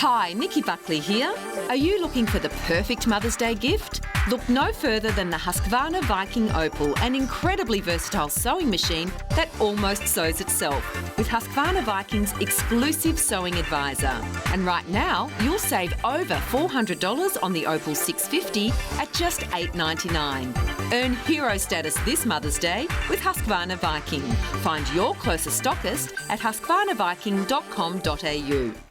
Hi, Nikki Buckley here. Are you looking for the perfect Mother's Day gift? Look no further than the Husqvarna Viking Opal, an incredibly versatile sewing machine that almost sews itself, with Husqvarna Viking's exclusive sewing advisor. And right now, you'll save over $400 on the Opal 650 at just $8.99. Earn hero status this Mother's Day with Husqvarna Viking. Find your closest stockist at husqvarnaviking.com.au.